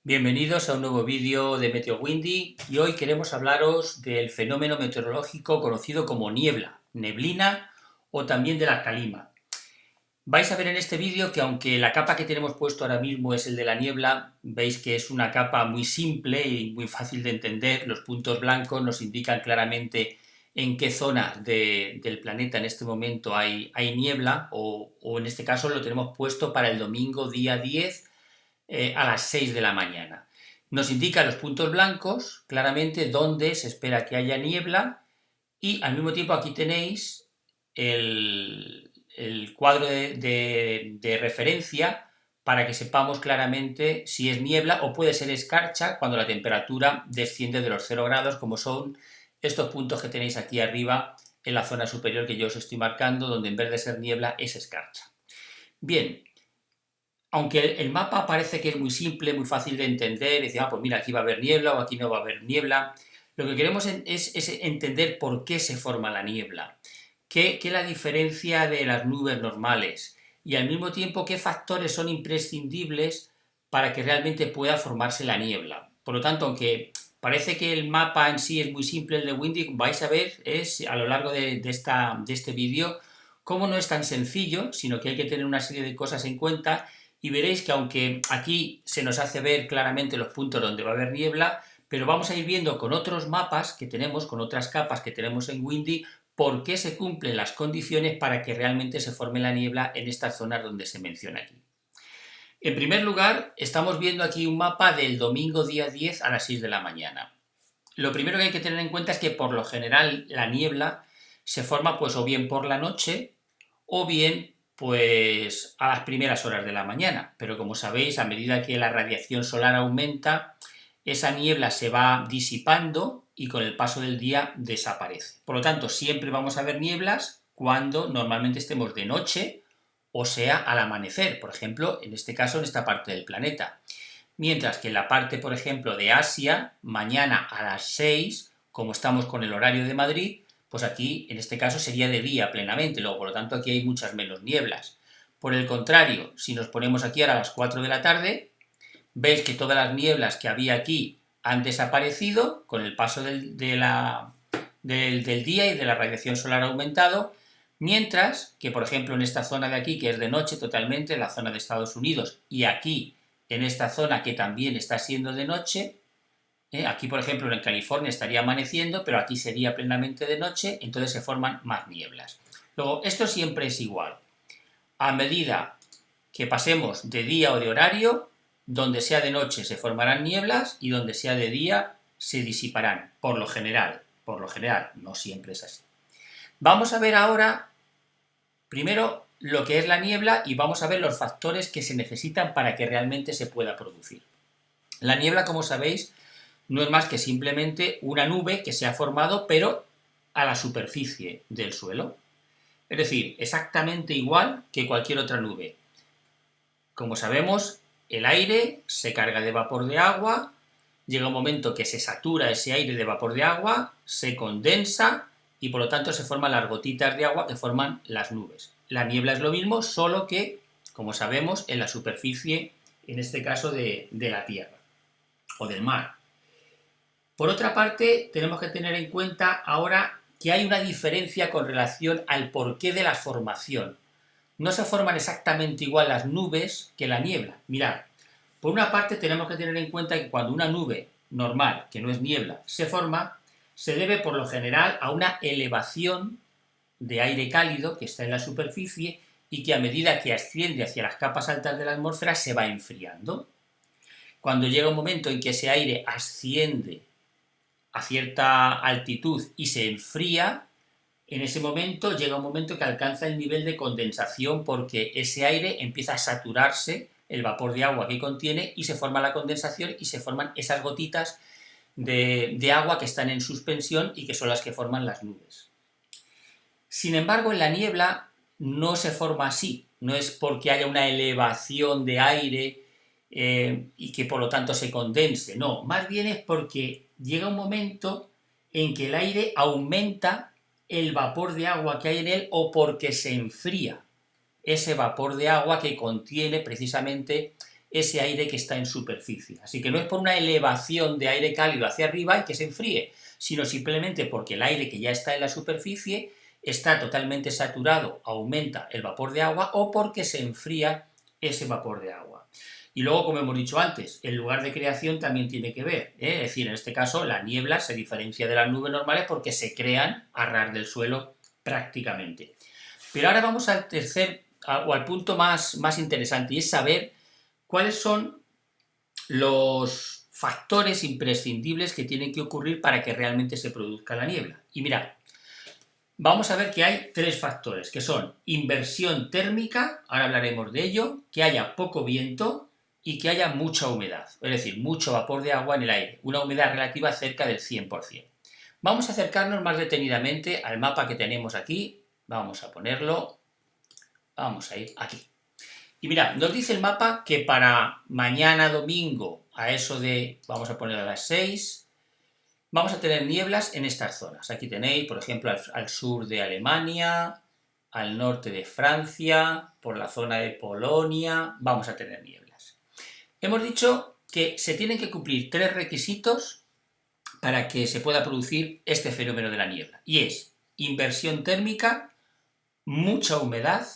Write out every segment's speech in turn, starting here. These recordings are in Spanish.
Bienvenidos a un nuevo vídeo de Meteo Windy y hoy queremos hablaros del fenómeno meteorológico conocido como niebla, neblina o también de la calima. Vais a ver en este vídeo que aunque la capa que tenemos puesto ahora mismo es el de la niebla, veis que es una capa muy simple y muy fácil de entender. Los puntos blancos nos indican claramente en qué zona del planeta en este momento hay niebla o en este caso lo tenemos puesto para el domingo día 10 a las 6 de la mañana. Nos indica los puntos blancos, claramente dónde se espera que haya niebla, y al mismo tiempo aquí tenéis el cuadro de referencia para que sepamos claramente si es niebla o puede ser escarcha cuando la temperatura desciende de los 0 grados, como son estos puntos que tenéis aquí arriba en la zona superior que yo os estoy marcando, donde en vez de ser niebla es escarcha. Bien, aunque el mapa parece que es muy simple, muy fácil de entender, dice, pues mira, aquí va a haber niebla o aquí no va a haber niebla, lo que queremos es entender por qué se forma la niebla, qué la diferencia de las nubes normales y al mismo tiempo qué factores son imprescindibles para que realmente pueda formarse la niebla. Por lo tanto, aunque parece que el mapa en sí es muy simple, el de Windy, vais a ver a lo largo de este vídeo cómo no es tan sencillo, sino que hay que tener una serie de cosas en cuenta y veréis que aunque aquí se nos hace ver claramente los puntos donde va a haber niebla, pero vamos a ir viendo con otros mapas que tenemos, con otras capas que tenemos en Windy, por qué se cumplen las condiciones para que realmente se forme la niebla en estas zonas donde se menciona aquí. En primer lugar, estamos viendo aquí un mapa del domingo día 10 a las 6 de la mañana. Lo primero que hay que tener en cuenta es que por lo general la niebla se forma pues o bien por la noche o bien pues a las primeras horas de la mañana, pero como sabéis, a medida que la radiación solar aumenta, esa niebla se va disipando y con el paso del día desaparece. Por lo tanto, siempre vamos a ver nieblas cuando normalmente estemos de noche o sea al amanecer, por ejemplo, en este caso en esta parte del planeta. Mientras que en la parte, por ejemplo, de Asia, mañana a las 6, como estamos con el horario de Madrid, pues aquí, en este caso, sería de día plenamente, luego, por lo tanto, aquí hay muchas menos nieblas. Por el contrario, si nos ponemos aquí ahora a las 4 de la tarde, veis que todas las nieblas que había aquí han desaparecido con el paso del día y de la radiación solar aumentado, mientras que, por ejemplo, en esta zona de aquí, que es de noche totalmente, en la zona de Estados Unidos, y aquí, en esta zona que también está siendo de noche, aquí, por ejemplo, en California estaría amaneciendo, pero aquí sería plenamente de noche, entonces se forman más nieblas. Luego, esto siempre es igual. A medida que pasemos de día o de horario, donde sea de noche se formarán nieblas y donde sea de día se disiparán, por lo general, no siempre es así. Vamos a ver ahora, primero, lo que es la niebla y vamos a ver los factores que se necesitan para que realmente se pueda producir. La niebla, como sabéis, no es más que simplemente una nube que se ha formado, pero a la superficie del suelo. Es decir, exactamente igual que cualquier otra nube. Como sabemos, el aire se carga de vapor de agua, llega un momento que se satura ese aire de vapor de agua, se condensa y por lo tanto se forman las gotitas de agua que forman las nubes. La niebla es lo mismo, solo que, como sabemos, en la superficie, en este caso de la Tierra o del mar. Por otra parte, tenemos que tener en cuenta ahora que hay una diferencia con relación al porqué de la formación. No se forman exactamente igual las nubes que la niebla. Mirad, por una parte tenemos que tener en cuenta que cuando una nube normal, que no es niebla, se forma, se debe por lo general a una elevación de aire cálido que está en la superficie y que a medida que asciende hacia las capas altas de la atmósfera se va enfriando. Cuando llega un momento en que ese aire asciende a cierta altitud y se enfría, en ese momento llega un momento que alcanza el nivel de condensación porque ese aire empieza a saturarse, el vapor de agua que contiene, y se forma la condensación y se forman esas gotitas de agua que están en suspensión y que son las que forman las nubes. Sin embargo, en la niebla no se forma así, no es porque haya una elevación de aire y que por lo tanto se condense, no, más bien es porque llega un momento en que el aire aumenta el vapor de agua que hay en él o porque se enfría ese vapor de agua que contiene precisamente ese aire que está en superficie. Así que no es por una elevación de aire cálido hacia arriba y que se enfríe, sino simplemente porque el aire que ya está en la superficie está totalmente saturado, aumenta el vapor de agua, o porque se enfría ese vapor de agua. Y luego, como hemos dicho antes, el lugar de creación también tiene que ver, ¿eh? Es decir, en este caso la niebla se diferencia de las nubes normales porque se crean a ras del suelo prácticamente. Pero ahora vamos al tercer, o al punto más interesante, y es saber cuáles son los factores imprescindibles que tienen que ocurrir para que realmente se produzca la niebla. Y mirad, vamos a ver que hay tres factores, que son inversión térmica, ahora hablaremos de ello, que haya poco viento y que haya mucha humedad, es decir, mucho vapor de agua en el aire, una humedad relativa cerca del 100%. Vamos a acercarnos más detenidamente al mapa que tenemos aquí, vamos a ponerlo, vamos a ir aquí. Y mirad, nos dice el mapa que para mañana domingo, a eso de, vamos a poner a las 6, vamos a tener nieblas en estas zonas. Aquí tenéis, por ejemplo, al sur de Alemania, al norte de Francia, por la zona de Polonia, vamos a tener nieblas. Hemos dicho que se tienen que cumplir tres requisitos para que se pueda producir este fenómeno de la niebla. Y es inversión térmica, mucha humedad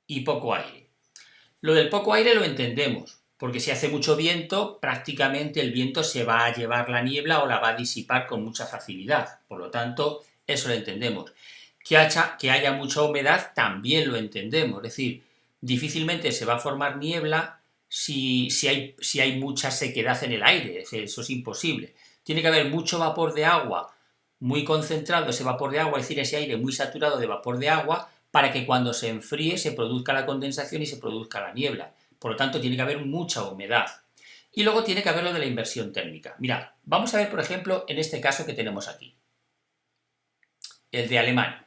y poco aire. Lo del poco aire lo entendemos, porque si hace mucho viento, prácticamente el viento se va a llevar la niebla o la va a disipar con mucha facilidad. Por lo tanto, eso lo entendemos. Que haya mucha humedad también lo entendemos. Es decir, difícilmente se va a formar niebla si hay mucha sequedad en el aire. Eso es imposible. Tiene que haber mucho vapor de agua, muy concentrado ese vapor de agua, es decir, ese aire muy saturado de vapor de agua, para que cuando se enfríe se produzca la condensación y se produzca la niebla. Por lo tanto, tiene que haber mucha humedad. Y luego tiene que haber lo de la inversión térmica. Mirad, vamos a ver, por ejemplo, en este caso que tenemos aquí. El de Alemania.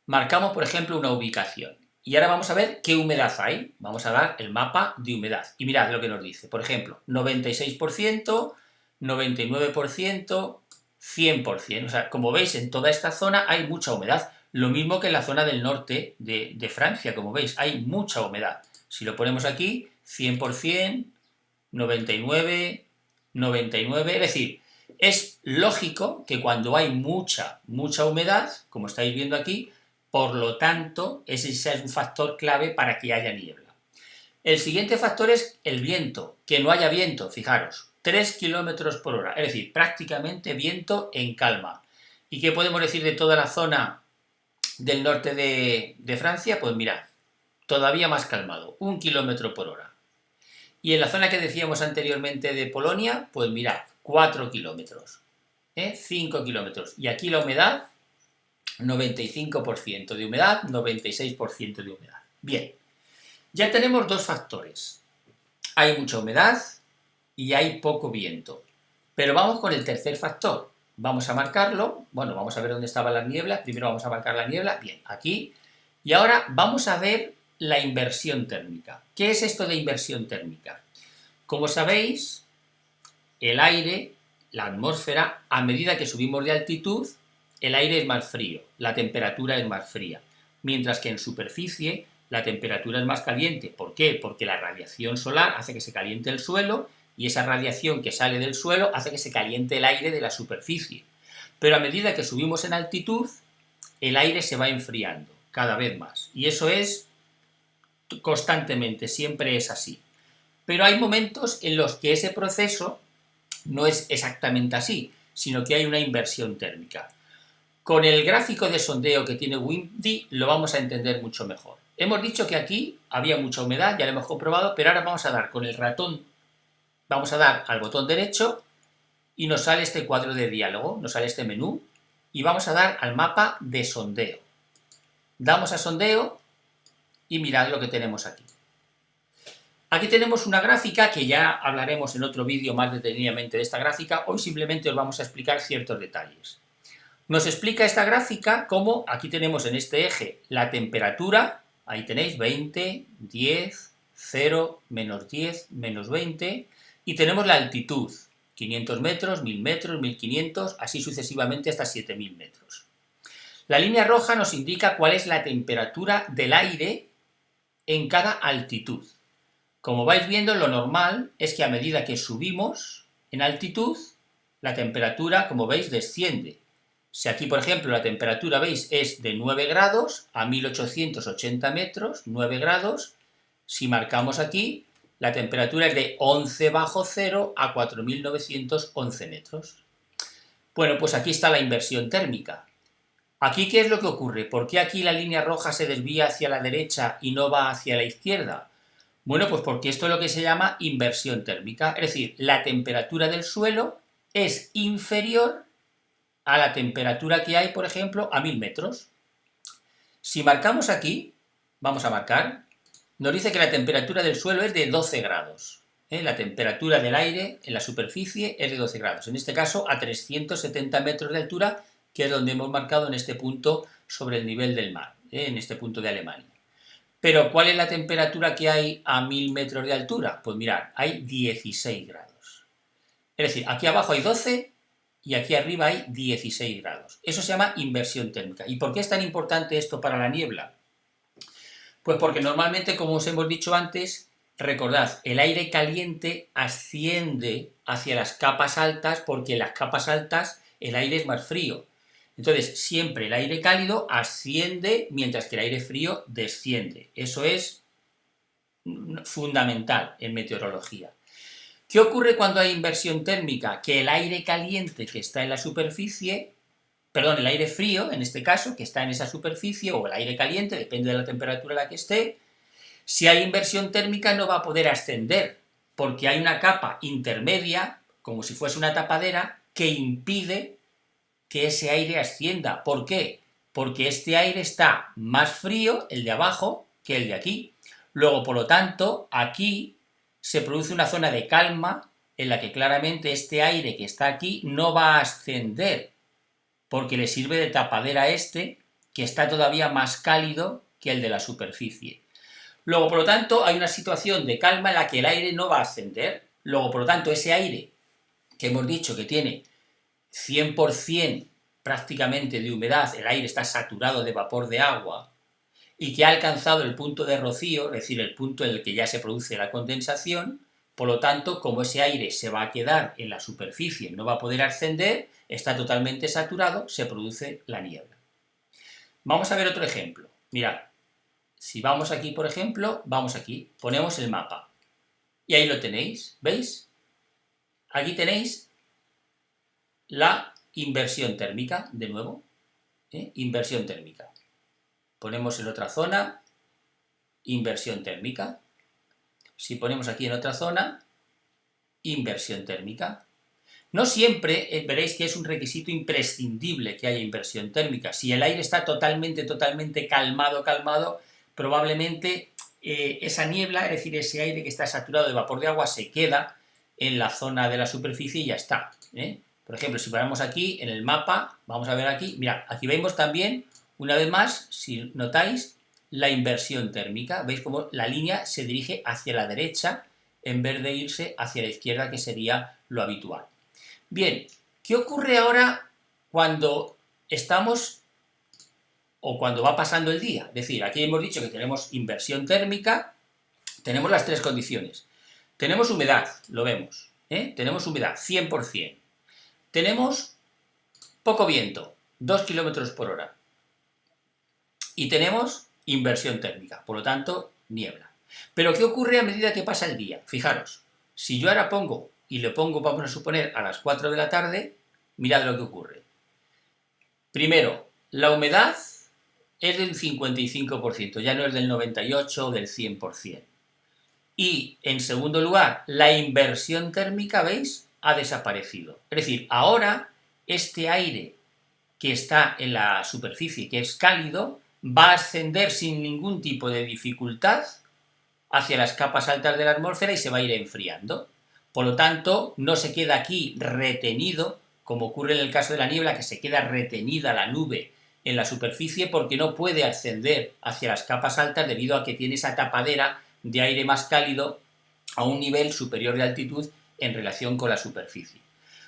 Marcamos, por ejemplo, una ubicación. Y ahora vamos a ver qué humedad hay. Vamos a dar el mapa de humedad. Y mirad lo que nos dice. Por ejemplo, 96%, 99%, 100%. O sea, como veis, en toda esta zona hay mucha humedad. Lo mismo que en la zona del norte de Francia, como veis, hay mucha humedad. Si lo ponemos aquí, 100%, 99%, 99%, es decir, es lógico que cuando hay mucha humedad, como estáis viendo aquí, por lo tanto, ese es un factor clave para que haya niebla. El siguiente factor es el viento, que no haya viento, fijaros, 3 km por hora, es decir, prácticamente viento en calma. ¿Y qué podemos decir de toda la zona del norte de Francia? Pues mirad, todavía más calmado, 1 km por hora. Y en la zona que decíamos anteriormente de Polonia, pues mirad, 4 kilómetros, 5 kilómetros. Y aquí la humedad, 95% de humedad, 96% de humedad. Bien, ya tenemos dos factores. Hay mucha humedad y hay poco viento. Pero vamos con el tercer factor. Vamos a marcarlo. Bueno, vamos a ver dónde estaban las nieblas. Primero vamos a marcar la niebla. Bien, aquí. Y ahora vamos a ver la inversión térmica. ¿Qué es esto de inversión térmica? Como sabéis, el aire, la atmósfera, a medida que subimos de altitud, el aire es más frío, la temperatura es más fría, mientras que en superficie la temperatura es más caliente. ¿Por qué? Porque la radiación solar hace que se caliente el suelo y esa radiación que sale del suelo hace que se caliente el aire de la superficie. Pero a medida que subimos en altitud, el aire se va enfriando cada vez más. Y eso es constantemente, siempre es así. Pero hay momentos en los que ese proceso no es exactamente así, sino que hay una inversión térmica. Con el gráfico de sondeo que tiene Windy lo vamos a entender mucho mejor. Hemos dicho que aquí había mucha humedad, ya lo hemos comprobado, pero ahora vamos a dar con el ratón, vamos a dar al botón derecho y nos sale este cuadro de diálogo, nos sale este menú y vamos a dar al mapa de sondeo. Damos a sondeo y mirad lo que tenemos aquí. Aquí tenemos una gráfica que ya hablaremos en otro vídeo más detenidamente de esta gráfica. Hoy simplemente os vamos a explicar ciertos detalles. Nos explica esta gráfica cómo aquí tenemos en este eje la temperatura, ahí tenéis 20, 10, 0, menos 10, menos 20, y tenemos la altitud, 500 metros, 1000 metros, 1500, así sucesivamente hasta 7000 metros. La línea roja nos indica cuál es la temperatura del aire en cada altitud. Como vais viendo, lo normal es que a medida que subimos en altitud, la temperatura, como veis, desciende. Si aquí, por ejemplo, la temperatura, veis, es de 9 grados a 1880 metros, 9 grados, si marcamos aquí, la temperatura es de 11 bajo cero a 4911 metros. Bueno, pues aquí está la inversión térmica. ¿Aquí qué es lo que ocurre? ¿Por qué aquí la línea roja se desvía hacia la derecha y no va hacia la izquierda? Bueno, pues porque esto es lo que se llama inversión térmica, es decir, la temperatura del suelo es inferior a la temperatura que hay, por ejemplo, a 1000 metros. Si marcamos aquí, vamos a marcar, nos dice que la temperatura del suelo es de 12 grados. La temperatura del aire en la superficie es de 12 grados. En este caso, a 370 metros de altura, que es donde hemos marcado en este punto sobre el nivel del mar, en este punto de Alemania. Pero, ¿cuál es la temperatura que hay a 1000 metros de altura? Pues mirad, hay 16 grados. Es decir, aquí abajo hay 12 y aquí arriba hay 16 grados. Eso se llama inversión térmica. ¿Y por qué es tan importante esto para la niebla? Pues porque normalmente, como os hemos dicho antes, recordad, el aire caliente asciende hacia las capas altas porque en las capas altas el aire es más frío. Entonces, siempre el aire cálido asciende mientras que el aire frío desciende. Eso es fundamental en meteorología. ¿Qué ocurre cuando hay inversión térmica? Que el aire caliente que está en la superficie, perdón, el aire frío, en este caso, que está en esa superficie, o el aire caliente, depende de la temperatura a la que esté, si hay inversión térmica no va a poder ascender, porque hay una capa intermedia, como si fuese una tapadera, que impide que ese aire ascienda. ¿Por qué? Porque este aire está más frío, el de abajo, que el de aquí. Luego, por lo tanto, aquí se produce una zona de calma en la que claramente este aire que está aquí no va a ascender, porque le sirve de tapadera a este, que está todavía más cálido que el de la superficie. Luego, por lo tanto, hay una situación de calma en la que el aire no va a ascender. Luego, por lo tanto, ese aire que hemos dicho que tiene 100% prácticamente de humedad, el aire está saturado de vapor de agua, y que ha alcanzado el punto de rocío, es decir, el punto en el que ya se produce la condensación, por lo tanto, como ese aire se va a quedar en la superficie, no va a poder ascender, está totalmente saturado, se produce la niebla. Vamos a ver otro ejemplo. Mirad, si vamos aquí, por ejemplo, vamos aquí, ponemos el mapa, y ahí lo tenéis, ¿veis? Aquí tenéis la inversión térmica, de nuevo, inversión térmica. Ponemos en otra zona, inversión térmica. Si ponemos aquí en otra zona, inversión térmica. No siempre veréis que es un requisito imprescindible que haya inversión térmica. Si el aire está totalmente calmado, probablemente esa niebla, es decir, ese aire que está saturado de vapor de agua, se queda en la zona de la superficie y ya está. Por ejemplo, si ponemos aquí en el mapa, vamos a ver aquí, mirad, aquí vemos también, una vez más, si notáis, la inversión térmica. ¿Veis cómo la línea se dirige hacia la derecha en vez de irse hacia la izquierda, que sería lo habitual? Bien, ¿qué ocurre ahora cuando estamos o cuando va pasando el día? Es decir, aquí hemos dicho que tenemos inversión térmica, tenemos las tres condiciones. Tenemos humedad, lo vemos, tenemos humedad, 100%. Tenemos poco viento, 2 km por hora. Y tenemos inversión térmica, por lo tanto, niebla. Pero ¿qué ocurre a medida que pasa el día? Fijaros, si yo ahora pongo, y lo pongo, vamos a suponer, a las 4 de la tarde, mirad lo que ocurre. Primero, la humedad es del 55%, ya no es del 98% o del 100%. Y, en segundo lugar, la inversión térmica, ¿veis?, ha desaparecido. Es decir, ahora este aire que está en la superficie, que es cálido, va a ascender sin ningún tipo de dificultad hacia las capas altas de la atmósfera y se va a ir enfriando. Por lo tanto, no se queda aquí retenido, como ocurre en el caso de la niebla, que se queda retenida la nube en la superficie porque no puede ascender hacia las capas altas debido a que tiene esa tapadera de aire más cálido a un nivel superior de altitud en relación con la superficie.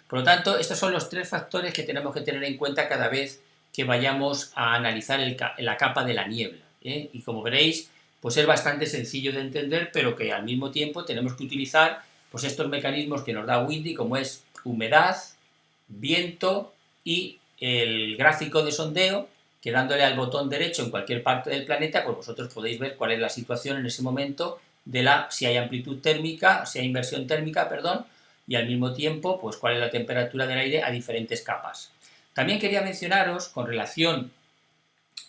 Por lo tanto, estos son los tres factores que tenemos que tener en cuenta cada vez que vayamos a analizar la capa de la niebla. Y como veréis, pues es bastante sencillo de entender, pero que al mismo tiempo tenemos que utilizar pues estos mecanismos que nos da Windy, como es humedad, viento y el gráfico de sondeo, que dándole al botón derecho en cualquier parte del planeta, pues vosotros podéis ver cuál es la situación en ese momento de si hay amplitud térmica, si hay inversión térmica, perdón, y al mismo tiempo, pues cuál es la temperatura del aire a diferentes capas. También quería mencionaros, con relación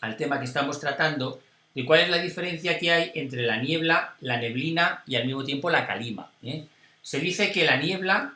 al tema que estamos tratando, de cuál es la diferencia que hay entre la niebla, la neblina y al mismo tiempo la calima. Se dice que la niebla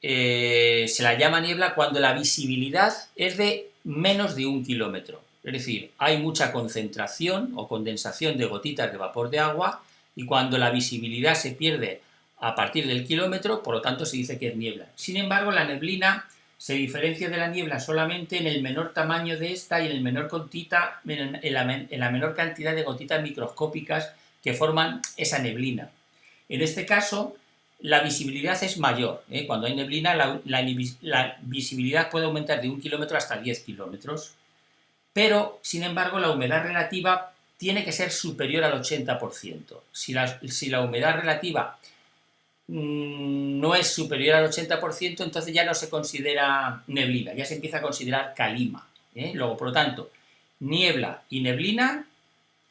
se la llama niebla cuando la visibilidad es de menos de 1 kilómetro. Es decir, hay mucha concentración o condensación de gotitas de vapor de agua y cuando la visibilidad se pierde a partir del kilómetro, por lo tanto se dice que es niebla. Sin embargo, la neblina se diferencia de la niebla solamente en el menor tamaño de esta y en la menor cantidad de gotitas microscópicas que forman esa neblina. En este caso, la visibilidad es mayor. Cuando hay neblina, la visibilidad puede aumentar de 1 kilómetro hasta 10 kilómetros. Pero, sin embargo, la humedad relativa tiene que ser superior al 80%. Si la humedad relativa no es superior al 80%, entonces ya no se considera neblina, ya se empieza a considerar calima. Luego, por lo tanto, niebla y neblina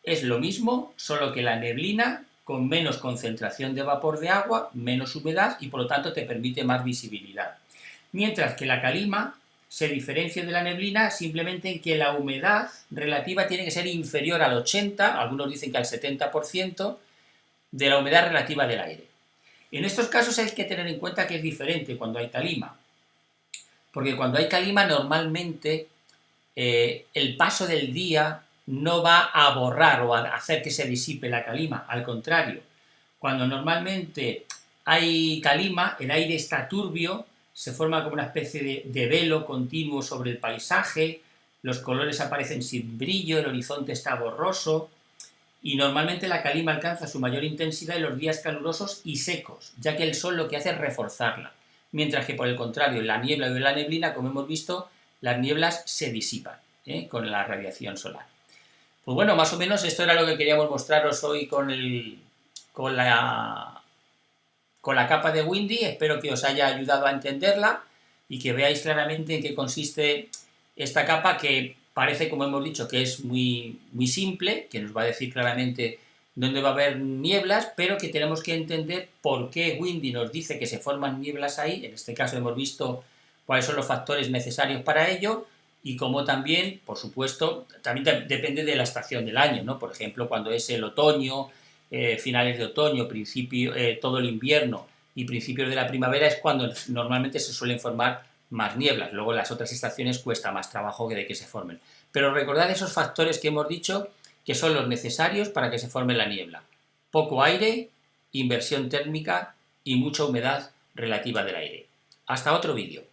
es lo mismo, solo que la neblina con menos concentración de vapor de agua, menos humedad y por lo tanto te permite más visibilidad. Mientras que la calima se diferencia de la neblina simplemente en que la humedad relativa tiene que ser inferior al 80%, algunos dicen que al 70% de la humedad relativa del aire. En estos casos hay que tener en cuenta que es diferente cuando hay calima, porque cuando hay calima normalmente el paso del día no va a borrar o a hacer que se disipe la calima, al contrario, cuando normalmente hay calima, el aire está turbio, se forma como una especie de velo continuo sobre el paisaje, los colores aparecen sin brillo, el horizonte está borroso, y normalmente la calima alcanza su mayor intensidad en los días calurosos y secos, ya que el sol lo que hace es reforzarla, mientras que por el contrario, en la niebla y en la neblina, como hemos visto, las nieblas se disipan con la radiación solar. Pues bueno, más o menos esto era lo que queríamos mostraros hoy con la capa de Windy. Espero que os haya ayudado a entenderla y que veáis claramente en qué consiste esta capa, que parece, como hemos dicho, que es muy, muy simple, que nos va a decir claramente dónde va a haber nieblas, pero que tenemos que entender por qué Windy nos dice que se forman nieblas ahí. En este caso hemos visto cuáles son los factores necesarios para ello y cómo también, por supuesto, también depende de la estación del año, ¿no? Por ejemplo, cuando es el otoño, finales de otoño, todo el invierno y principios de la primavera es cuando normalmente se suelen formar más nieblas. Luego las otras estaciones cuesta más trabajo de que se formen. Pero recordad esos factores que hemos dicho que son los necesarios para que se forme la niebla. Poco aire, inversión térmica y mucha humedad relativa del aire. Hasta otro vídeo.